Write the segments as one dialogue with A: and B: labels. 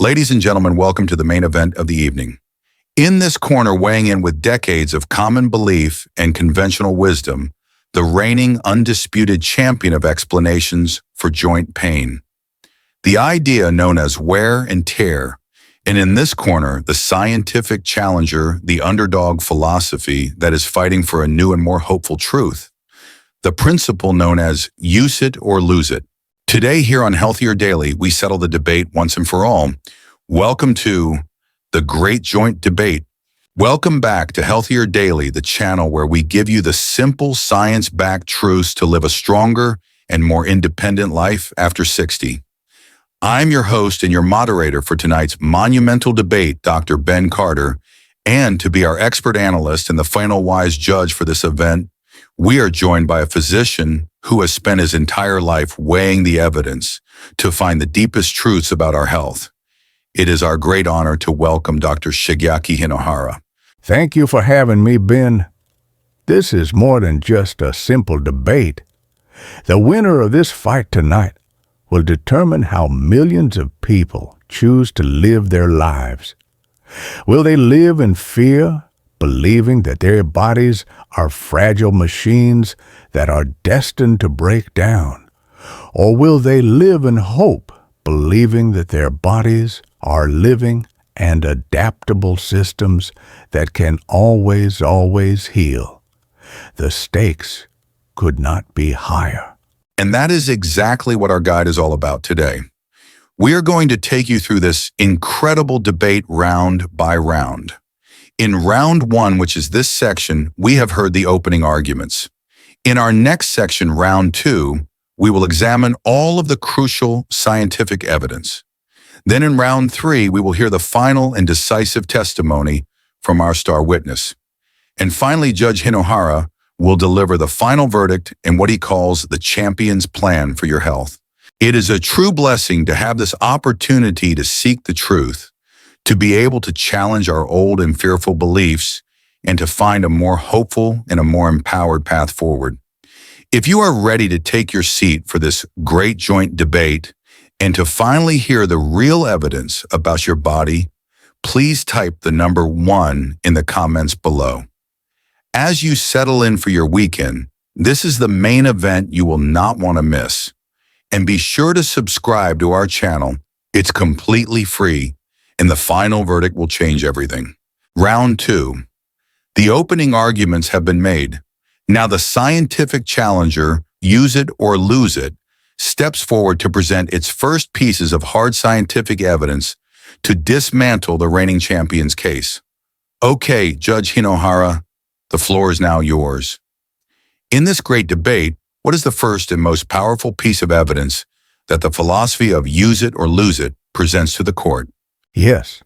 A: Ladies and gentlemen, welcome to the main event of the evening. In this corner, weighing in with decades of common belief and conventional wisdom, the reigning undisputed champion of explanations for joint pain. The idea known as wear and tear, and in this corner, the scientific challenger, the underdog philosophy that is fighting for a new and more hopeful truth. The principle known as use it or lose it. Today here on Healthier Daily, we settle the debate once and for all. Welcome to the Great Joint Debate. Welcome back to Healthier Daily, the channel where we give you the simple science-backed truths to live a stronger and more independent life after 60. I'm your host and your moderator for tonight's monumental debate, Dr. Ben Carter, and to be our expert analyst and the final wise judge for this event, we are joined by a physician who has spent his entire life weighing the evidence to find the deepest truths about our health. It is our great honor to welcome Dr. Shaky Hinohara.
B: Thank you for having me, Ben. This is more than just a simple debate. The winner of this fight tonight will determine how millions of people choose to live their lives. Will they live in fear, believing that their bodies are fragile machines that are destined to break down? Or will they live in hope, believing that their bodies are living and adaptable systems that can always heal? The stakes could not be higher.
A: And that is exactly what our guide is all about today. We are going to take you through this incredible debate round by round. In round one, which is this section, we have heard the opening arguments. In our next section, round two, we will examine all of the crucial scientific evidence. Then in round three, we will hear the final and decisive testimony from our star witness. And finally, Judge Hinohara will deliver the final verdict in what he calls the champion's plan for your health. It is a true blessing to have this opportunity to seek the truth, to be able to challenge our old and fearful beliefs, and to find a more hopeful and a more empowered path forward. If you are ready to take your seat for this great joint debate and to finally hear the real evidence about your body, please type the number 1 in the comments below. As you settle in for your weekend, this is the main event you will not want to miss. And be sure to subscribe to our channel. It's completely free, and the final verdict will change everything. Round 2. The opening arguments have been made. Now the scientific challenger, use it or lose it, steps forward to present its first pieces of hard scientific evidence to dismantle the reigning champion's case. Okay, Judge Hinohara, the floor is now yours. In this great debate, what is the first and most powerful piece of evidence that the philosophy of use it or lose it presents to the court?
B: Yes,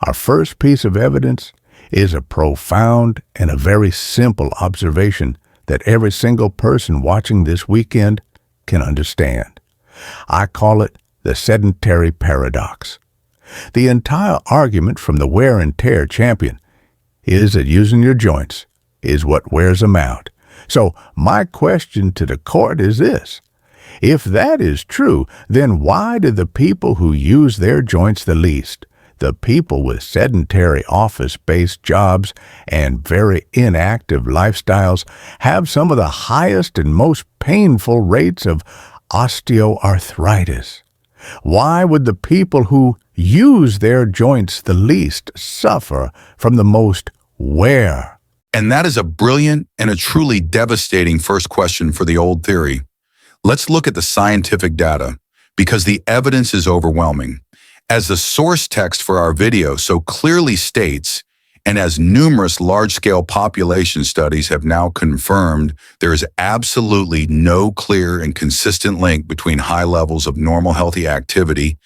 B: our first piece of evidence is a profound and a very simple observation that every single person watching this weekend can understand. I call it the sedentary paradox. The entire argument from the wear and tear champion is that using your joints is what wears them out. So my question to the court is this: if that is true, then why do the people who use their joints the least, the people with sedentary office-based jobs and very inactive lifestyles, have some of the highest and most painful rates of osteoarthritis? Why would the people who use their joints the least suffer from the most wear?
A: And that is a brilliant and a truly devastating first question for the old theory. Let's look at the scientific data, because the evidence is overwhelming. As the source text for our video so clearly states, and as numerous large-scale population studies have now confirmed, there is absolutely no clear and consistent link between high levels of normal healthy activity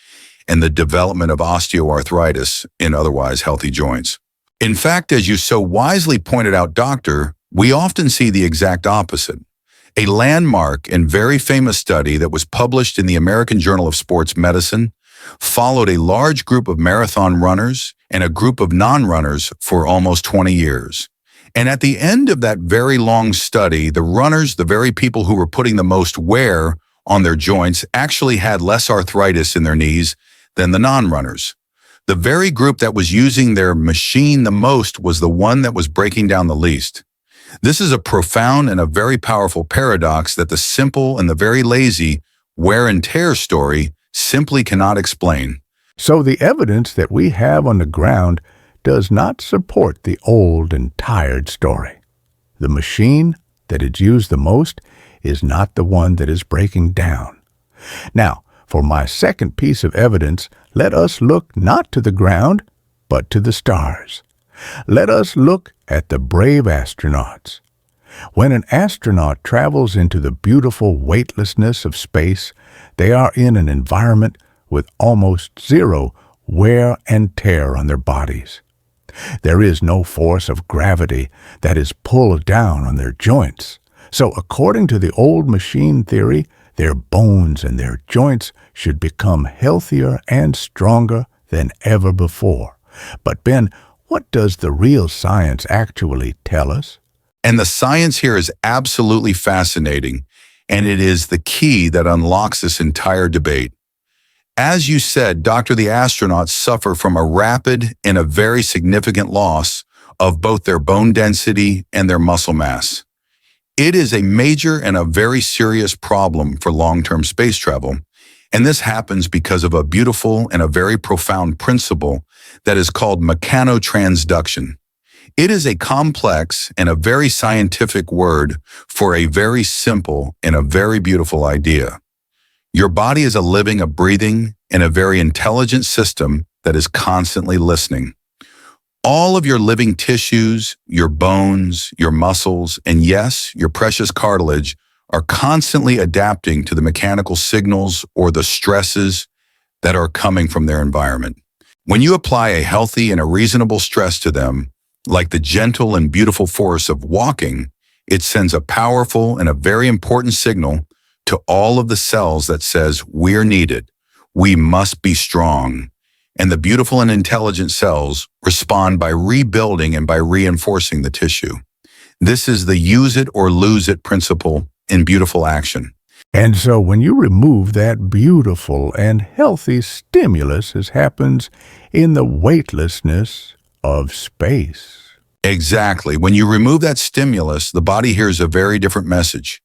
A: and the development of osteoarthritis in otherwise healthy joints. In fact, as you so wisely pointed out, Doctor, we often see the exact opposite. A landmark and very famous study that was published in the American Journal of Sports Medicine followed a large group of marathon runners and a group of non-runners for almost 20 years. And at the end of that very long study, the runners, the very people who were putting the most wear on their joints, actually had less arthritis in their knees than the non-runners. The very group that was using their machine the most was the one that was breaking down the least. This is a profound and a very powerful paradox that the simple and the very lazy wear and tear story simply cannot explain.
B: So the evidence that we have on the ground does not support the old and tired story. The machine that is used the most is not the one that is breaking down. Now, for my second piece of evidence, let us look not to the ground, but to the stars. Let us look at the brave astronauts. When an astronaut travels into the beautiful weightlessness of space, they are in an environment with almost zero wear and tear on their bodies. There is no force of gravity that is pulled down on their joints. So according to the old machine theory, their bones and their joints should become healthier and stronger than ever before. But Ben, what does the real science actually tell us?
A: And the science here is absolutely fascinating, and it is the key that unlocks this entire debate. As you said, the astronauts suffer from a rapid and a very significant loss of both their bone density and their muscle mass. It is a major and a very serious problem for long-term space travel, and this happens because of a beautiful and a very profound principle that is called mechanotransduction. It is a complex and a very scientific word for a very simple and a very beautiful idea. Your body is a living, a breathing, and a very intelligent system that is constantly listening. All of your living tissues, your bones, your muscles, and yes, your precious cartilage are constantly adapting to the mechanical signals or the stresses that are coming from their environment. When you apply a healthy and a reasonable stress to them, like the gentle and beautiful force of walking, it sends a powerful and a very important signal to all of the cells that says, we're needed, we must be strong. And the beautiful and intelligent cells respond by rebuilding and by reinforcing the tissue. This is the use it or lose it principle in beautiful action.
B: And so when you remove that beautiful and healthy stimulus, as happens in the weightlessness of space.
A: Exactly. When you remove that stimulus, the body hears a very different message.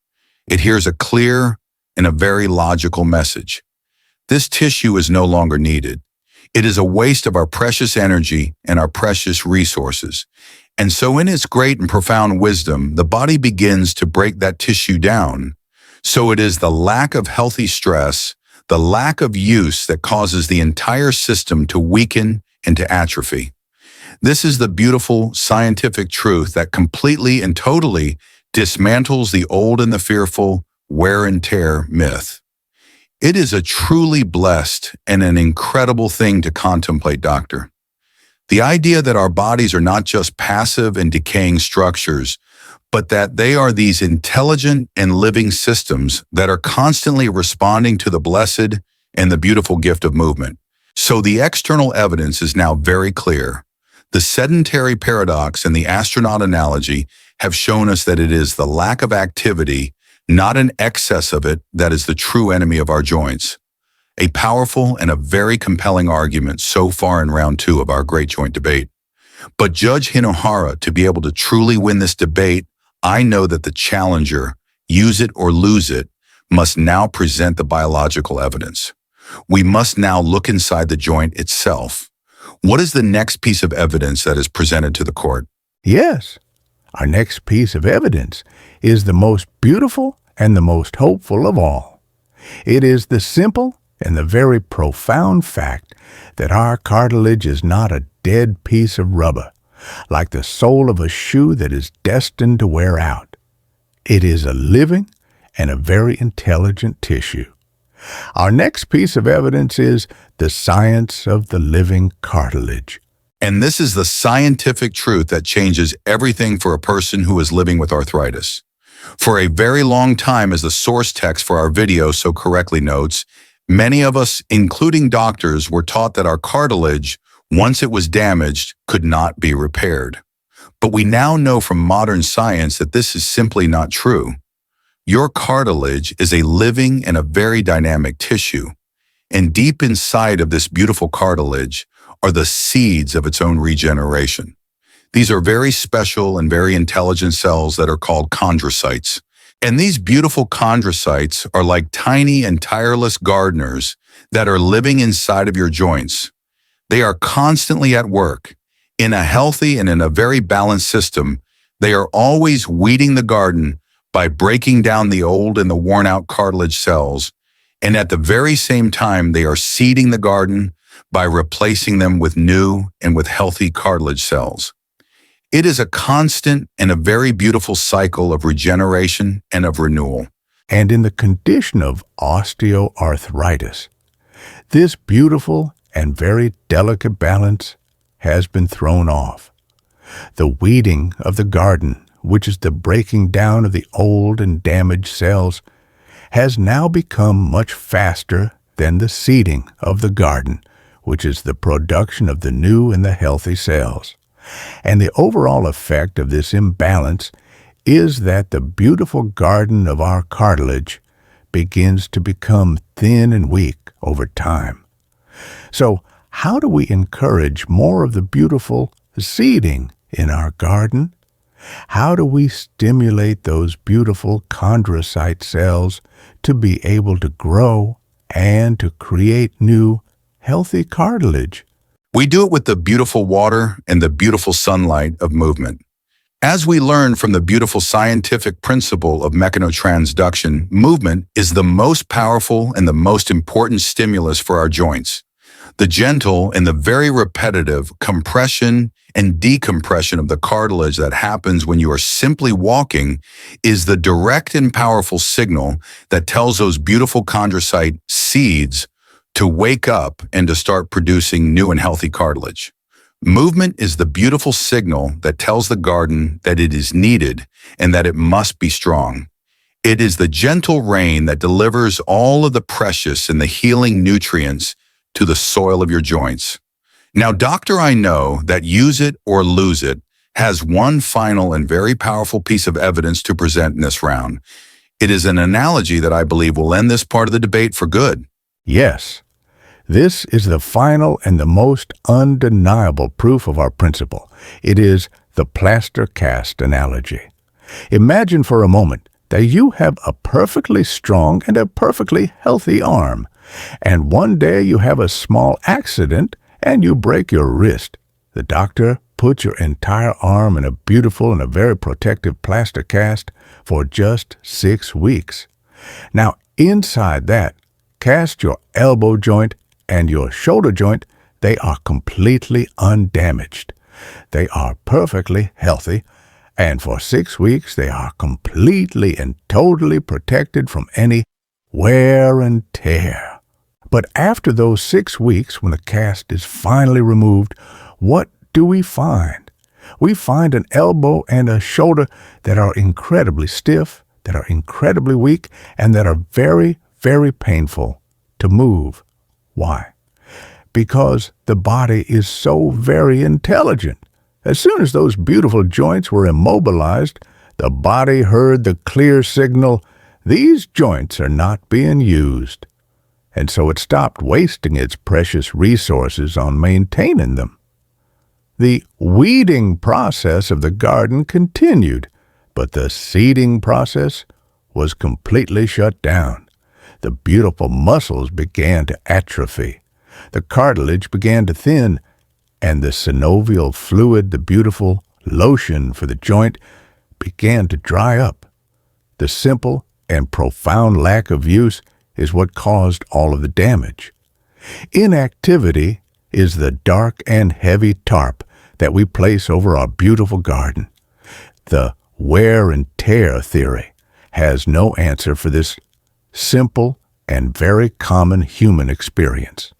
A: It hears a clear and a very logical message. This tissue is no longer needed. It is a waste of our precious energy and our precious resources. And so in its great and profound wisdom, the body begins to break that tissue down. So it is the lack of healthy stress, the lack of use that causes the entire system to weaken and to atrophy. This is the beautiful scientific truth that completely and totally dismantles the old and the fearful wear and tear myth. It is a truly blessed and an incredible thing to contemplate, Doctor. The idea that our bodies are not just passive and decaying structures, but that they are these intelligent and living systems that are constantly responding to the blessed and the beautiful gift of movement. So the external evidence is now very clear. The sedentary paradox and the astronaut analogy have shown us that it is the lack of activity, not an excess of it, that is the true enemy of our joints. A powerful and a very compelling argument so far in round 2 of our great joint debate. But Judge Hinohara, to be able to truly win this debate, I know that the challenger, use it or lose it, must now present the biological evidence. We must now look inside the joint itself. What is the next piece of evidence that is presented to the court?
B: Yes, our next piece of evidence is the most beautiful and the most hopeful of all. It is the simple and the very profound fact that our cartilage is not a dead piece of rubber, like the sole of a shoe that is destined to wear out. It is a living and a very intelligent tissue. Our next piece of evidence is the science of the living cartilage.
A: And this is the scientific truth that changes everything for a person who is living with arthritis. For a very long time, as the source text for our video so correctly notes, many of us, including doctors, were taught that our cartilage, once it was damaged, could not be repaired. But we now know from modern science that this is simply not true. Your cartilage is a living and a very dynamic tissue. And deep inside of this beautiful cartilage are the seeds of its own regeneration. These are very special and very intelligent cells that are called chondrocytes. And these beautiful chondrocytes are like tiny and tireless gardeners that are living inside of your joints. They are constantly at work. In a healthy and in a very balanced system, they are always weeding the garden by breaking down the old and the worn-out cartilage cells, and at the very same time, they are seeding the garden by replacing them with new and with healthy cartilage cells. It is a constant and a very beautiful cycle of regeneration and of renewal.
B: And in the condition of osteoarthritis, this beautiful and very delicate balance has been thrown off. The weeding of the garden, which is the breaking down of the old and damaged cells, has now become much faster than the seeding of the garden, which is the production of the new and the healthy cells. And the overall effect of this imbalance is that the beautiful garden of our cartilage begins to become thin and weak over time. So, how do we encourage more of the beautiful seeding in our garden? How do we stimulate those beautiful chondrocyte cells to be able to grow and to create new, healthy cartilage?
A: We do it with the beautiful water and the beautiful sunlight of movement. As we learn from the beautiful scientific principle of mechanotransduction, movement is the most powerful and the most important stimulus for our joints. The gentle and the very repetitive compression and decompression of the cartilage that happens when you are simply walking is the direct and powerful signal that tells those beautiful chondrocyte seeds to wake up and to start producing new and healthy cartilage. Movement is the beautiful signal that tells the garden that it is needed and that it must be strong. It is the gentle rain that delivers all of the precious and the healing nutrients to the soil of your joints. Now, Doctor I Know that Use It or Lose It has one final and very powerful piece of evidence to present in this round. It is an analogy that I believe will end this part of the debate for good.
B: Yes, this is the final and the most undeniable proof of our principle. It is the plaster cast analogy. Imagine for a moment that you have a perfectly strong and a perfectly healthy arm, and one day you have a small accident and you break your wrist. The doctor puts your entire arm in a beautiful and a very protective plaster cast for just 6 weeks. Now, inside that, cast your elbow joint and your shoulder joint, they are completely undamaged. They are perfectly healthy, and for 6 weeks they are completely and totally protected from any wear and tear. But after those 6 weeks, when the cast is finally removed, what do we find? We find an elbow and a shoulder that are incredibly stiff, that are incredibly weak, and that are very, very painful to move. Why? Because the body is so very intelligent. As soon as those beautiful joints were immobilized, the body heard the clear signal, these joints are not being used. And so it stopped wasting its precious resources on maintaining them. The weeding process of the garden continued, but the seeding process was completely shut down. The beautiful muscles began to atrophy. The cartilage began to thin, and the synovial fluid, the beautiful lotion for the joint, began to dry up. The simple and profound lack of use is what caused all of the damage. Inactivity is the dark and heavy tarp that we place over our beautiful garden. The wear and tear theory has no answer for this simple and very common human experience.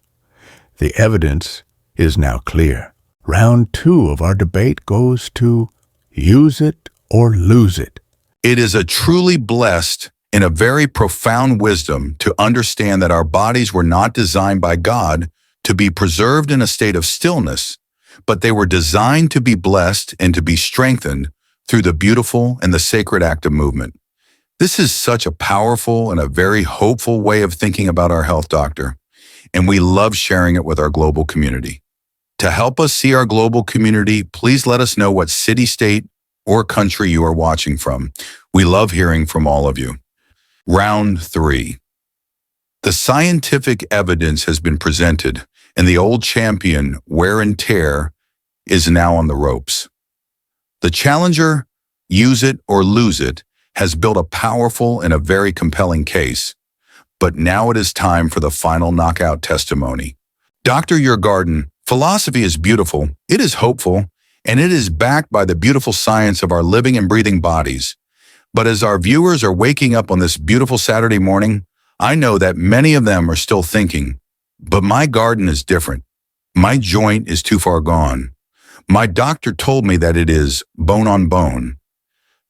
B: The evidence is now clear. Round 2 of our debate goes to use it or lose it.
A: It is a truly blessed and a very profound wisdom to understand that our bodies were not designed by God to be preserved in a state of stillness, but they were designed to be blessed and to be strengthened through the beautiful and the sacred act of movement. This is such a powerful and a very hopeful way of thinking about our health, doctor, and we love sharing it with our global community. To help us see our global community, please let us know what city, state, or country you are watching from. We love hearing from all of you. Round 3. The scientific evidence has been presented, and the old champion, wear and tear, is now on the ropes. The challenger, use it or lose it, has built a powerful and a very compelling case. But now it is time for the final knockout testimony. Dr. Your Garden, philosophy is beautiful, it is hopeful, and it is backed by the beautiful science of our living and breathing bodies. But as our viewers are waking up on this beautiful Saturday morning, I know that many of them are still thinking, but my garden is different. My joint is too far gone. My doctor told me that it is bone on bone.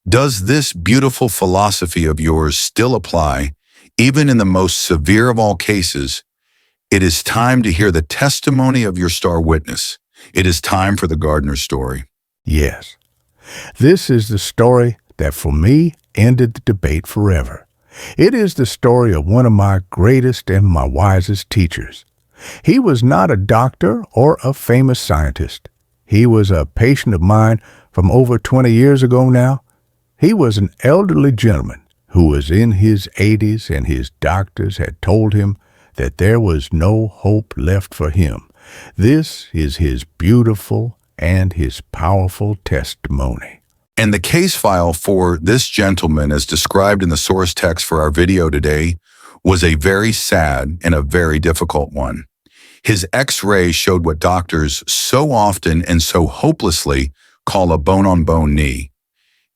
A: Does this beautiful philosophy of yours still apply, even in the most severe of all cases? It is time to hear the testimony of your star witness. It is time for the gardener's story.
B: Yes, this is the story that for me ended the debate forever. It is the story of one of my greatest and my wisest teachers. He was not a doctor or a famous scientist. He was a patient of mine from over 20 years ago now. He was an elderly gentleman who was in his 80s, and his doctors had told him that there was no hope left for him. This is his beautiful and his powerful testimony.
A: And the case file for this gentleman, as described in the source text for our video today, was a very sad and a very difficult one. His X-ray showed what doctors so often and so hopelessly call a bone-on-bone knee.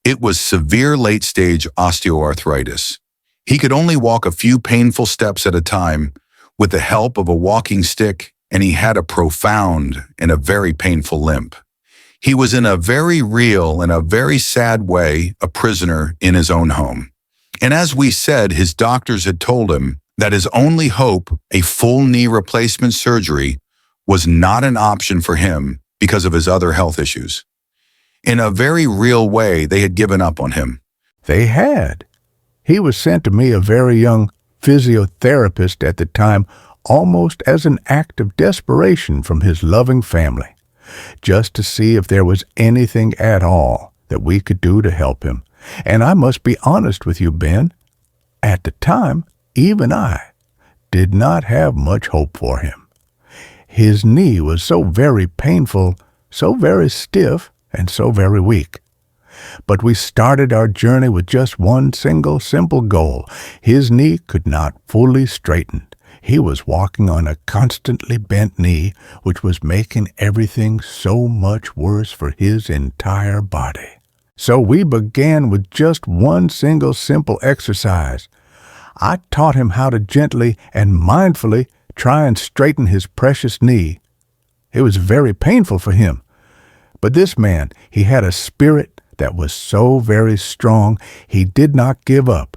A: It was severe late-stage osteoarthritis. He could only walk a few painful steps at a time with the help of a walking stick, and he had a profound and a very painful limp. He was in a very real and a very sad way a prisoner in his own home. And as we said, his doctors had told him that his only hope, a full knee replacement surgery, was not an option for him because of his other health issues. In a very real way, they had given up on him.
B: They had. He was sent to me, a very young physiotherapist at the time, almost as an act of desperation from his loving family, just to see if there was anything at all that we could do to help him. And I must be honest with you, Ben, at the time, even I did not have much hope for him. His knee was so very painful, so very stiff, and so very weak. But we started our journey with just one single simple goal. His knee could not fully straighten. He was walking on a constantly bent knee, which was making everything so much worse for his entire body. So we began with just one single simple exercise. I taught him how to gently and mindfully try and straighten his precious knee. It was very painful for him. But this man, he had a spirit that was so very strong, he did not give up.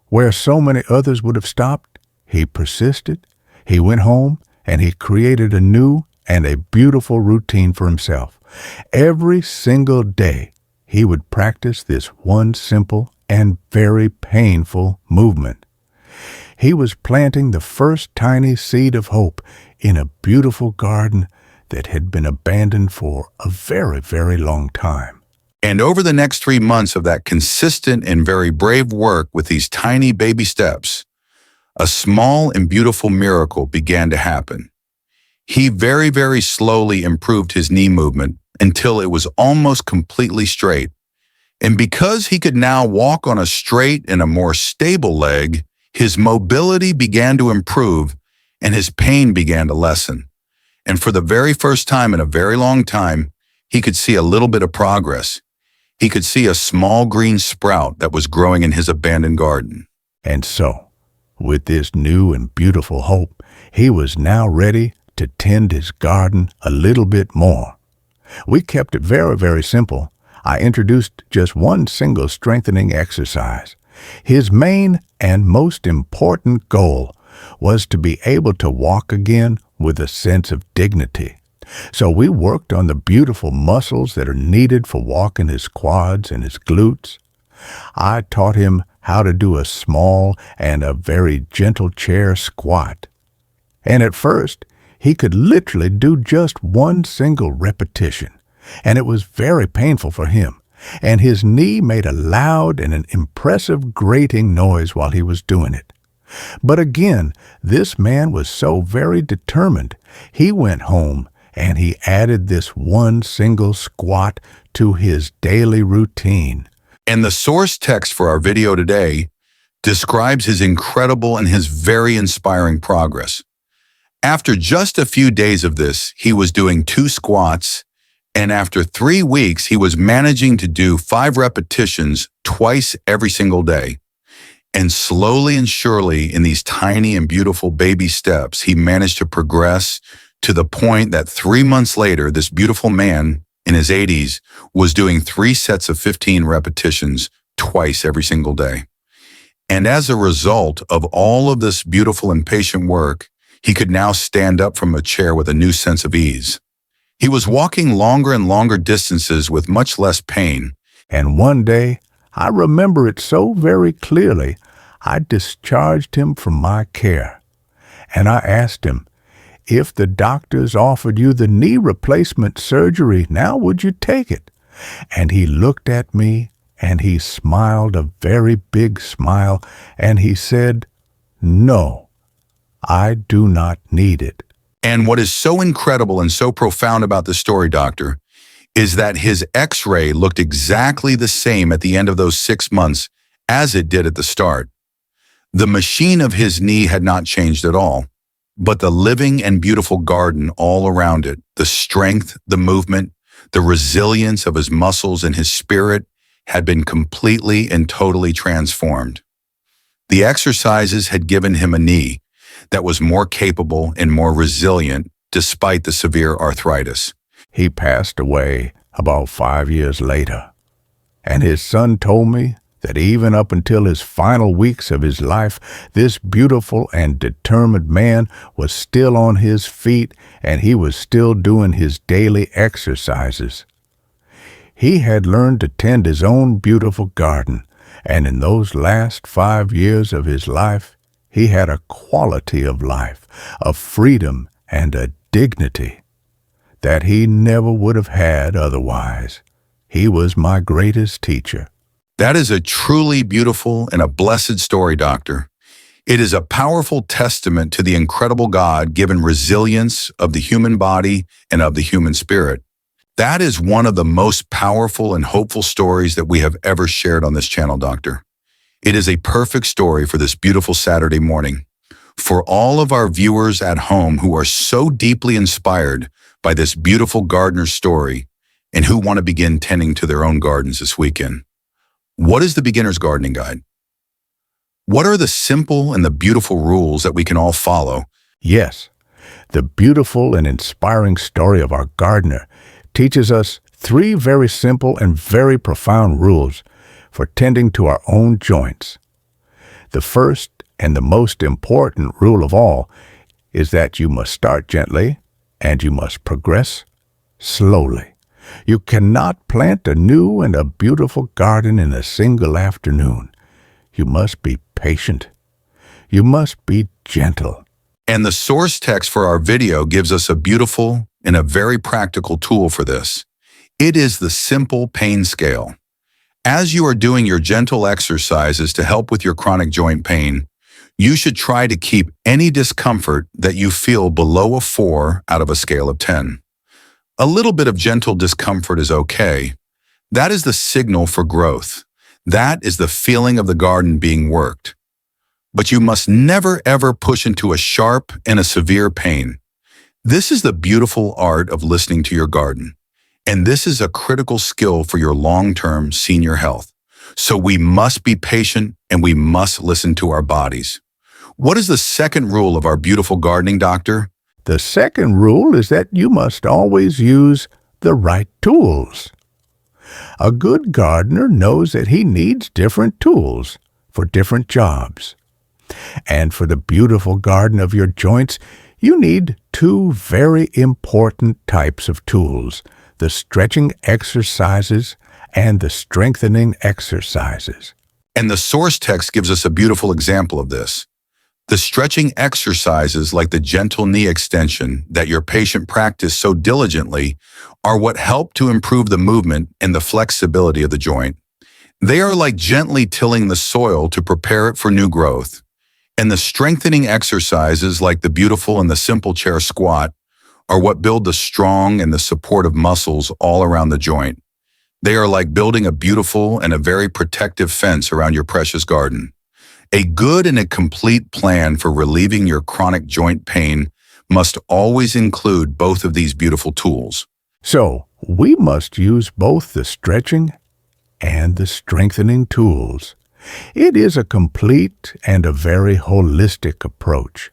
B: Where so many others would have stopped, he persisted. He went home and he created a new and a beautiful routine for himself. Every single day, he would practice this one simple and very painful movement. He was planting the first tiny seed of hope in a beautiful garden that had been abandoned for a very, very long time.
A: And over the next 3 months of that consistent and very brave work with these tiny baby steps, a small and beautiful miracle began to happen. He very, very slowly improved his knee movement until it was almost completely straight. And because he could now walk on a straight and a more stable leg, his mobility began to improve and his pain began to lessen. And for the very first time in a very long time, he could see a little bit of progress. He could see a small green sprout that was growing in his abandoned garden.
B: And so, with this new and beautiful hope, he was now ready to tend his garden a little bit more. We kept it very, very simple. I introduced just one single strengthening exercise. His main and most important goal was to be able to walk again with a sense of dignity. So we worked on the beautiful muscles that are needed for walking his quads and his glutes. I taught him how to do a small and a very gentle chair squat. And at first, He could literally do just one single repetition, and it was very painful for him, and his knee made a loud and an impressive grating noise while he was doing it. But again, this man was so very determined. He went home and he added this one single squat to his daily routine.
A: And the source text for our video today describes his incredible and his very inspiring progress. After just a few days of this, he was doing 2 squats, and after 3 weeks, he was managing to do 5 repetitions twice every single day. And slowly and surely, in these tiny and beautiful baby steps, he managed to progress to the point that 3 months later, this beautiful man in his 80s was doing 3 sets of 15 repetitions twice every single day. And as a result of all of this beautiful and patient work, he could now stand up from a chair with a new sense of ease. He was walking longer and longer distances with much less pain.
B: And one day, I remember it so very clearly, I discharged him from my care. And I asked him, if the doctors offered you the knee replacement surgery, now would you take it? And he looked at me and he smiled a very big smile and he said, no, I do not need it.
A: And what is so incredible and so profound about this story, doctor, is that his X-ray looked exactly the same at the end of those 6 months as it did at the start. The machine of his knee had not changed at all, but the living and beautiful garden all around it, the strength, the movement, the resilience of his muscles and his spirit had been completely and totally transformed. The exercises had given him a knee that was more capable and more resilient despite the severe arthritis.
B: He passed away about 5 years later, and his son told me that even up until his final weeks of his life, this beautiful and determined man was still on his feet and he was still doing his daily exercises. He had learned to tend his own beautiful garden, and in those last 5 years of his life, he had a quality of life, a freedom and a dignity that he never would have had otherwise. He was my greatest teacher.
A: That is a truly beautiful and a blessed story, doctor. It is a powerful testament to the incredible God-given resilience of the human body and of the human spirit. That is one of the most powerful and hopeful stories that we have ever shared on this channel, doctor. It is a perfect story for this beautiful Saturday morning. For all of our viewers at home who are so deeply inspired by this beautiful gardener's story and who want to begin tending to their own gardens this weekend. What is the beginner's gardening guide? What are the simple and the beautiful rules that we can all follow?
B: Yes, the beautiful and inspiring story of our gardener teaches us 3 very simple and very profound rules for tending to our own joints. The first and the most important rule of all is that you must start gently and you must progress slowly. You cannot plant a new and a beautiful garden in a single afternoon. You must be patient. You must be gentle.
A: And the source text for our video gives us a beautiful and a very practical tool for this. It is the simple pain scale. As you are doing your gentle exercises to help with your chronic joint pain, you should try to keep any discomfort that you feel below a 4 out of a scale of 10. A little bit of gentle discomfort is okay. That is the signal for growth. That is the feeling of the garden being worked. But you must never ever push into a sharp and a severe pain. This is the beautiful art of listening to your garden. And this is a critical skill for your long-term senior health. So we must be patient and we must listen to our bodies. What is the second rule of our beautiful gardening, doctor?
B: The second rule is that you must always use the right tools. A good gardener knows that he needs different tools for different jobs. And for the beautiful garden of your joints, you need 2 very important types of tools: the stretching exercises and the strengthening exercises.
A: And the source text gives us a beautiful example of this. The stretching exercises like the gentle knee extension that your patient practiced so diligently are what help to improve the movement and the flexibility of the joint. They are like gently tilling the soil to prepare it for new growth. And the strengthening exercises like the beautiful and the simple chair squat are what build the strong and the supportive muscles all around the joint. They are like building a beautiful and a very protective fence around your precious garden. A good and a complete plan for relieving your chronic joint pain must always include both of these beautiful tools.
B: So, we must use both the stretching and the strengthening tools. It is a complete and a very holistic approach.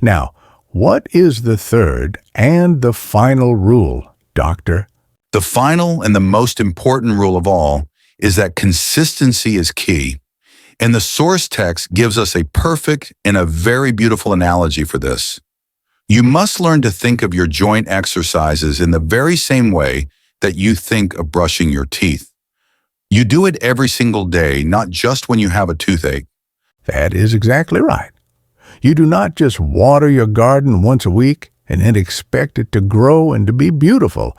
B: Now, what is the third and the final rule, Doctor?
A: The final and the most important rule of all is that consistency is key. And the source text gives us a perfect and a very beautiful analogy for this. You must learn to think of your joint exercises in the very same way that you think of brushing your teeth. You do it every single day, not just when you have a toothache.
B: That is exactly right. You do not just water your garden once a week and then expect it to grow and to be beautiful.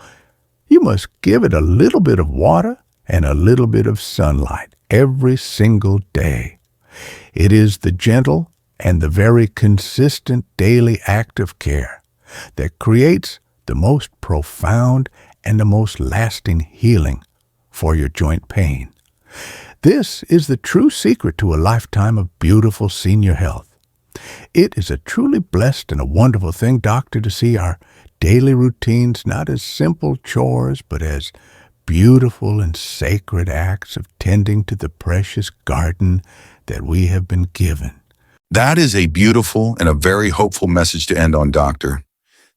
B: You must give it a little bit of water and a little bit of sunlight every single day. It is the gentle and the very consistent daily act of care that creates the most profound and the most lasting healing for your joint pain. This is the true secret to a lifetime of beautiful senior health. It is a truly blessed and a wonderful thing, Doctor, to see our daily routines not as simple chores, but as beautiful and sacred acts of tending to the precious garden that we have been given.
A: That is a beautiful and a very hopeful message to end on, Doctor.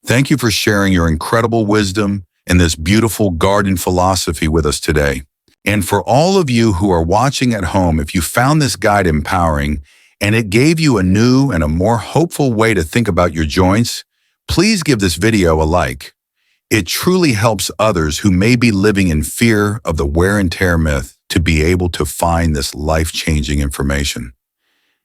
A: Thank you for sharing your incredible wisdom and this beautiful garden philosophy with us today. And for all of you who are watching at home, if you found this guide empowering and it gave you a new and a more hopeful way to think about your joints, please give this video a like. It truly helps others who may be living in fear of the wear and tear myth to be able to find this life-changing information.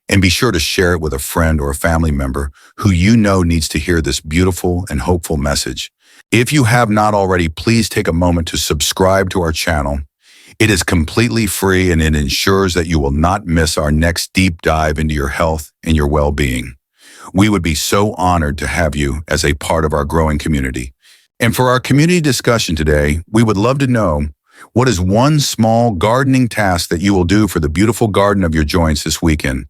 A: And be sure to share it with a friend or a family member who you know needs to hear this beautiful and hopeful message. If you have not already, please take a moment to subscribe to our channel. It is completely free and it ensures that you will not miss our next deep dive into your health and your well-being. We would be so honored to have you as a part of our growing community. And for our community discussion today, we would love to know, what is one small gardening task that you will do for the beautiful garden of your joints this weekend?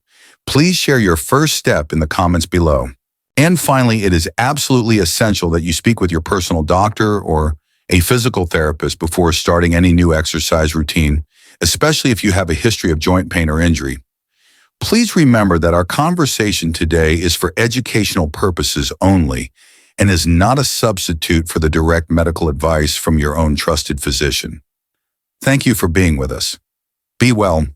A: Please share your first step in the comments below. And finally, it is absolutely essential that you speak with your personal doctor or a physical therapist before starting any new exercise routine, especially if you have a history of joint pain or injury. Please remember that our conversation today is for educational purposes only and is not a substitute for the direct medical advice from your own trusted physician. Thank you for being with us. Be well.